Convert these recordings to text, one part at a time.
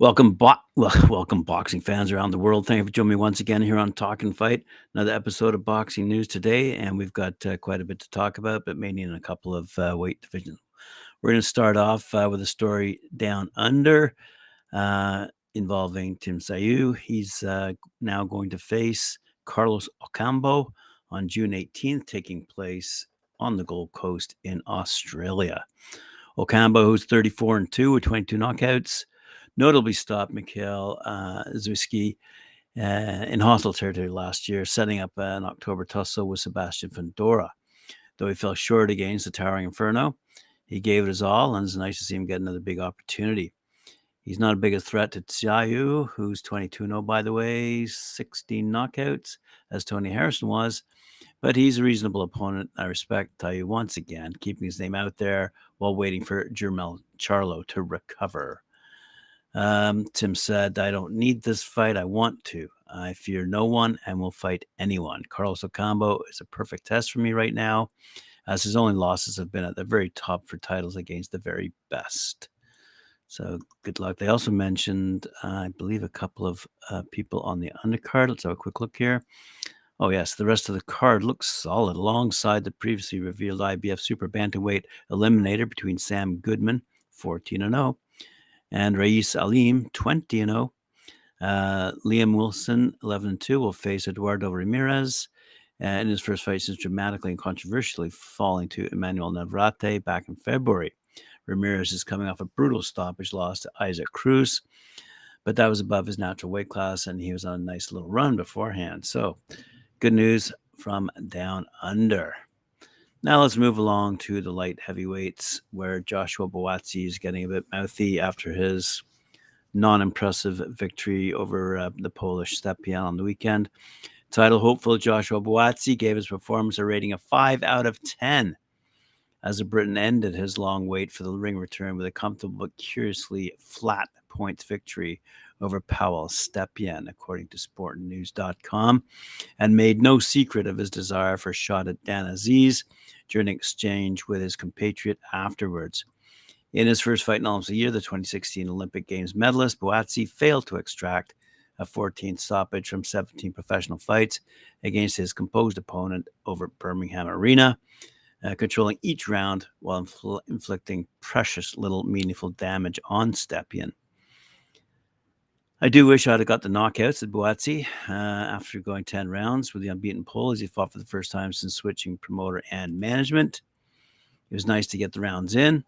Welcome, boxing fans around the world. Thank you for joining me once again here on Talk and Fight. Another episode of Boxing News today, and we've got quite a bit to talk about, but mainly in a couple of weight divisions. We're going to start off with a story down under uh, involving Tim Tszyu. He's now going to face Carlos Ocampo on June 18th, taking place on the Gold Coast in Australia. Ocampo, who's 34-2 with 22 knockouts, notably stopped Mikhail Zuski in hostile territory last year, setting up an October tussle with Sebastian Fundora. Though he fell short against the Towering Inferno, he gave it his all, and it's nice to see him get another big opportunity. He's not as big a threat to Tszyu, who's 22-0, by the way, 16 knockouts, as Tony Harrison was, but he's a reasonable opponent. I respect Tszyu once again, keeping his name out there while waiting for Jermel Charlo to recover. Tim said, "I don't need this fight. I want to. I fear no one and will fight anyone. Carlos Ocampo is a perfect test for me right now, as his only losses have been at the very top for titles against the very best." So good luck. They also mentioned, I believe, a couple of people on the undercard. Let's have a quick look here. Oh, yes, the rest of the card looks solid alongside the previously revealed IBF Super Bantamweight Eliminator between Sam Goodman, 14-0, and Rais Alim, 20-0. Liam Wilson, 11-2, will face Eduardo Ramirez in his first fight since dramatically and controversially falling to Emmanuel Navarrete back in February. Ramirez is coming off a brutal stoppage loss to Isaac Cruz, but that was above his natural weight class, and he was on a nice little run beforehand. So, good news from down under. Now let's move along to the light heavyweights, where Joshua Buatsi is getting a bit mouthy after his non-impressive victory over the Polish Stepien on the weekend. Title hopeful Joshua Buatsi gave his performance a rating of 5 out of 10, as the Briton ended his long wait for the ring return with a comfortable but curiously flat points victory over Powell Stepien, according to SportNews.com, and made no secret of his desire for a shot at Dan Azeez during an exchange with his compatriot afterwards. In his first fight in almost a year, the 2016 Olympic Games medalist Buatsi failed to extract a 14th stoppage from 17 professional fights against his composed opponent over at Birmingham Arena, controlling each round while inflicting precious little meaningful damage on Stepien. I do wish I'd have got the knockouts, said Buatsi, after going 10 rounds with the unbeaten Pole as he fought for the first time since switching promoter and management. It was nice to get the rounds in.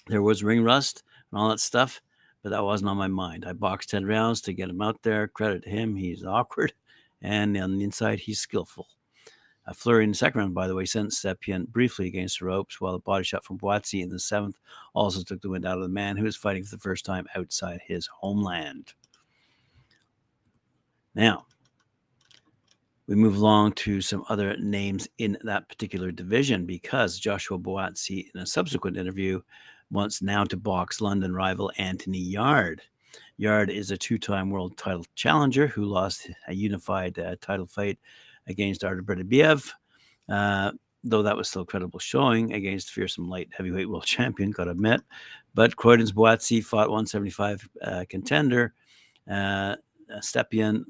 There was ring rust and all that stuff, but that wasn't on my mind. I boxed 10 rounds to get him out there. Credit to him. He's awkward, and on the inside, he's skillful. A flurry in the second round, by the way, sent Stepien briefly against the ropes, while a body shot from Buatsi in the seventh also took the wind out of the man who was fighting for the first time outside his homeland. Now, we move along to some other names in that particular division, because Joshua Buatsi, in a subsequent interview, wants now to box London rival Anthony Yarde. Yarde is a two-time world title challenger who lost a unified title fight against Beterbiev, though that was still a credible showing against fearsome light heavyweight world champion, got to admit. But Croydon's Buatsi fought 175 contender Stepien,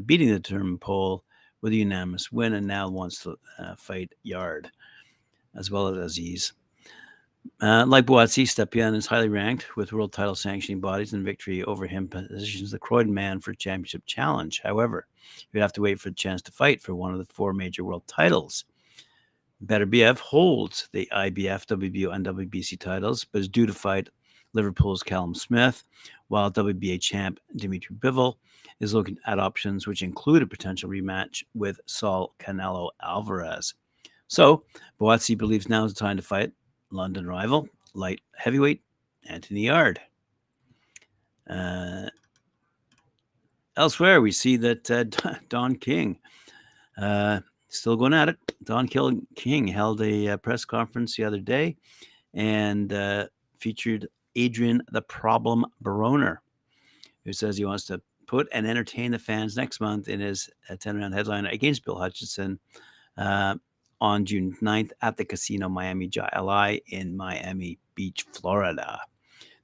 beating the determined Pole with a unanimous win, and now wants to fight Yarde, as well as Azeez. Like Buatsi, Stepien is highly ranked with world title sanctioning bodies, and victory over him positions the Croydon man for a championship challenge. However, you'd have to wait for the chance to fight for one of the 4 major world titles. Beterbiev holds the IBF, WBO, and WBC titles, but is due to fight Liverpool's Callum Smith, while WBA champ Dimitri Bivol is looking at options which include a potential rematch with Saul Canelo Alvarez. So, Buatsi believes now is the time to fight London rival, light heavyweight, Anthony Yarde. Elsewhere, we see that Don King, still going at it. Don King held a press conference the other day and featured Adrien "the Problem" Broner, who says he wants to put and entertain the fans next month in his 10-round headliner against Bill Hutchinson on June 9th at the Casino Miami Jai Alai in Miami Beach, Florida.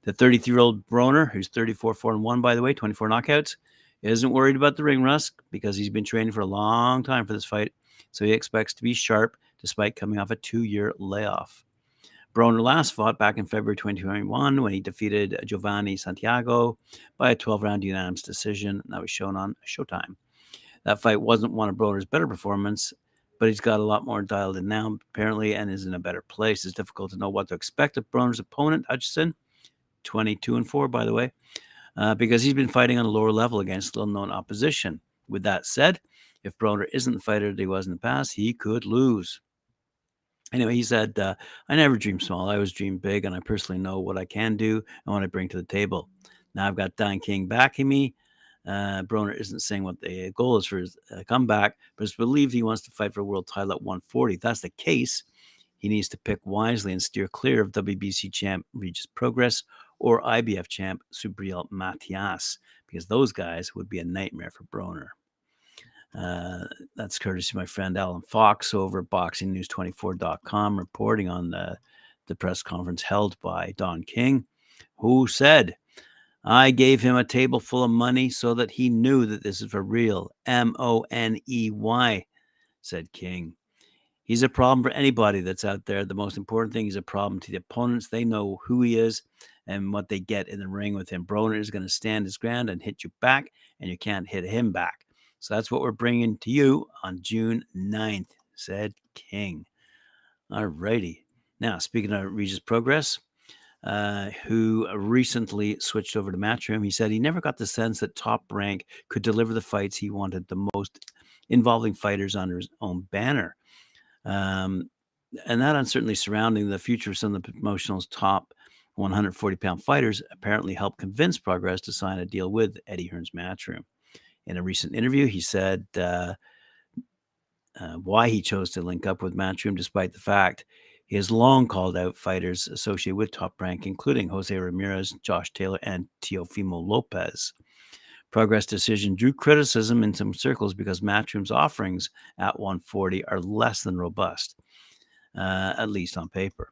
The 33-year-old Broner, who's 34-4-1, by the way, 24 knockouts, isn't worried about the ring rust because he's been training for a long time for this fight, so he expects to be sharp despite coming off a 2-year layoff. Broner last fought back in February 2021 when he defeated Giovanni Santiago by a 12-round unanimous decision. That was shown on Showtime. That fight wasn't one of Broner's better performance, but he's got a lot more dialed in now, apparently, and is in a better place. It's difficult to know what to expect of Broner's opponent, Hutchinson, 22-4, by the way, because he's been fighting on a lower level against little-known opposition. With that said, if Broner isn't the fighter that he was in the past, he could lose. Anyway, he said, I never dream small. I always dream big, and I personally know what I can do and what I bring to the table. Now I've got Dan King backing me. Broner isn't saying what the goal is for his comeback, but it's believed he wants to fight for a world title at 140. If that's the case, he needs to pick wisely and steer clear of WBC champ Regis Prograis or IBF champ Subriel Matias, because those guys would be a nightmare for Broner. That's courtesy of my friend Alan Fox over at BoxingNews24.com reporting on the press conference held by Don King, who said, I gave him a table full of money so that he knew that this is for real. Money, said King. He's a problem for anybody that's out there. The most important thing, he's a problem to the opponents. They know who he is and what they get in the ring with him. Broner is going to stand his ground and hit you back, and you can't hit him back. So that's what we're bringing to you on June 9th, said King. All righty. Now, speaking of Regis Prograis, who recently switched over to Matchroom, he said he never got the sense that Top Rank could deliver the fights he wanted the most, involving fighters under his own banner. And that uncertainty surrounding the future of some of the promotional's top 140-pound fighters apparently helped convince Prograis to sign a deal with Eddie Hearn's Matchroom. In a recent interview, he said why he chose to link up with Matchroom, despite the fact he has long called out fighters associated with Top Rank, including Jose Ramirez, Josh Taylor, and Teofimo Lopez. Prograis' decision drew criticism in some circles because Matchroom's offerings at 140 are less than robust, at least on paper.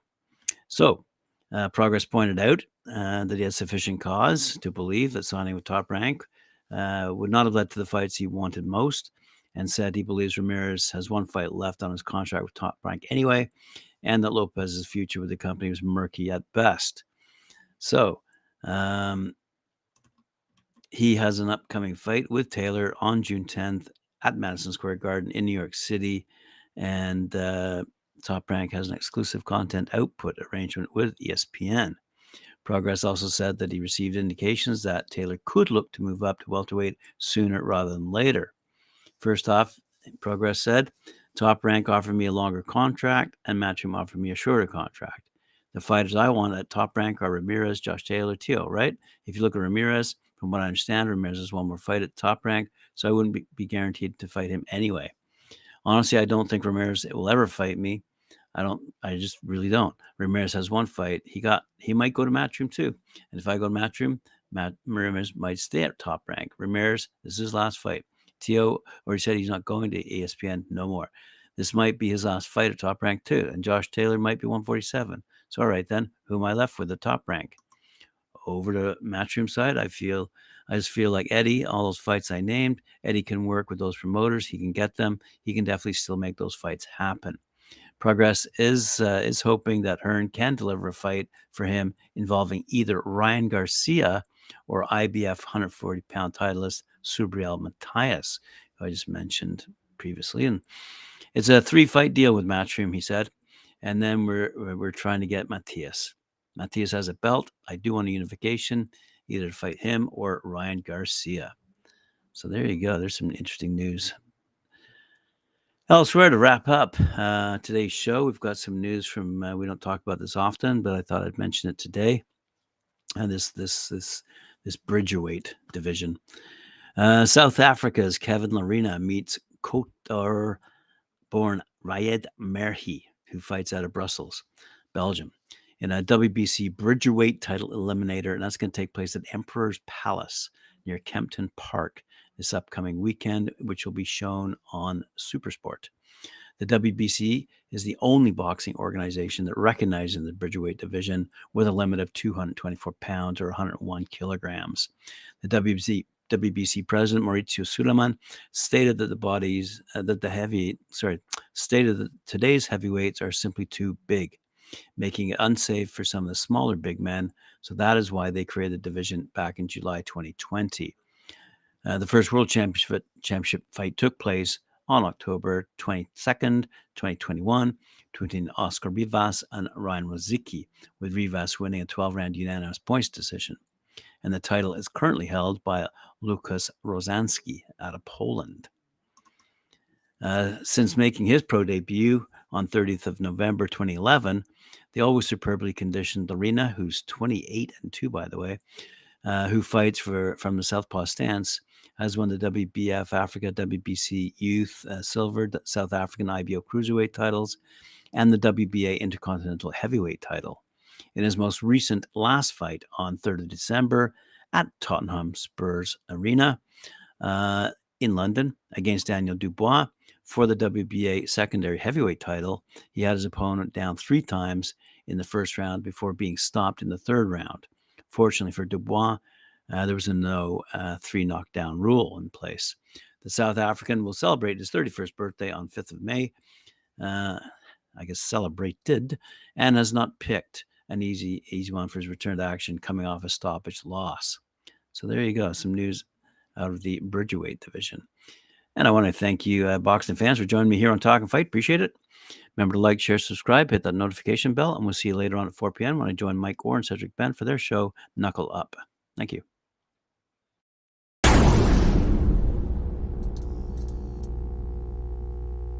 So, Prograis pointed out that he had sufficient cause to believe that signing with Top Rank would not have led to the fights he wanted most, and said he believes Ramirez has one fight left on his contract with Top Rank anyway, and that Lopez's future with the company was murky at best. So, he has an upcoming fight with Taylor on June 10th at Madison Square Garden in New York City, and Top Rank has an exclusive content output arrangement with ESPN. Prograis also said that he received indications that Taylor could look to move up to welterweight sooner rather than later. First off, Prograis said, Top Rank offered me a longer contract and Matchroom offered me a shorter contract. The fighters I want at Top Rank are Ramirez, Josh Taylor, Teo, right? If you look at Ramirez, from what I understand, Ramirez has one more fight at Top Rank, so I wouldn't be guaranteed to fight him anyway. Honestly, I don't think Ramirez will ever fight me. I just really don't. Ramirez has one fight. He might go to Matchroom too. And if I go to Matchroom, Ramirez might stay at Top Rank. Ramirez, this is his last fight. Teo already said he's not going to ESPN no more. This might be his last fight at Top Rank too. And Josh Taylor might be 147. So all right then, who am I left with at Top Rank? Over to Matchroom side, I just feel like Eddie, all those fights I named, Eddie can work with those promoters. He can get them. He can definitely still make those fights happen. Prograis is hoping that Hearn can deliver a fight for him involving either Ryan Garcia or IBF 140-pound titleist Subriel Matias, who I just mentioned previously. And it's a 3-fight deal with Matchroom, he said. And then we're trying to get Matias. Matias has a belt. I do want a unification, either to fight him or Ryan Garcia. So there you go. There's some interesting news. Elsewhere, to wrap up today's show, we've got some news from, we don't talk about this often, but I thought I'd mention it today. And this bridgerweight division. South Africa's Kevin Larena meets Qatar-born Riyad Merhi, who fights out of Brussels, Belgium, in a WBC bridgerweight title eliminator, and that's going to take place at Emperor's Palace near Kempton Park this upcoming weekend, which will be shown on SuperSport. The WBC is the only boxing organization that recognizes the Bridgerweight division with a limit of 224 pounds or 101 kilograms. The WBC president Maurizio Suleiman stated that stated that today's heavyweights are simply too big, making it unsafe for some of the smaller big men. So that is why they created the division back in July 2020. The first World Championship fight took place on October 22nd, 2021, between Oscar Rivas and Ryan Rosicky, with Rivas winning a 12-round unanimous points decision. And the title is currently held by Lukas Rozanski out of Poland. Since making his pro debut on 30th of November 2011, the always superbly conditioned Larena, who's 28-2, by the way, who fights from the southpaw stance, has won the WBF Africa, WBC Youth Silver, South African IBO Cruiserweight titles, and the WBA Intercontinental Heavyweight title. In his most recent last fight on 3rd of December at Tottenham Spurs Arena in London against Daniel Dubois for the WBA secondary heavyweight title, he had his opponent down 3 times in the first round before being stopped in the third round. Fortunately for Dubois, there was a no 3 knockdown rule in place. The South African will celebrate his 31st birthday on 5th of May. I guess celebrated, and has not picked an easy one for his return to action coming off a stoppage loss. So there you go, some news out of the Bridgerweight division. And I want to thank you, boxing fans, for joining me here on Talking Fight. Appreciate it. Remember to like, share, subscribe, hit that notification bell, and we'll see you later on at 4 p.m. when I join Mike Orr and Cedric Ben for their show, Knuckle Up. Thank you.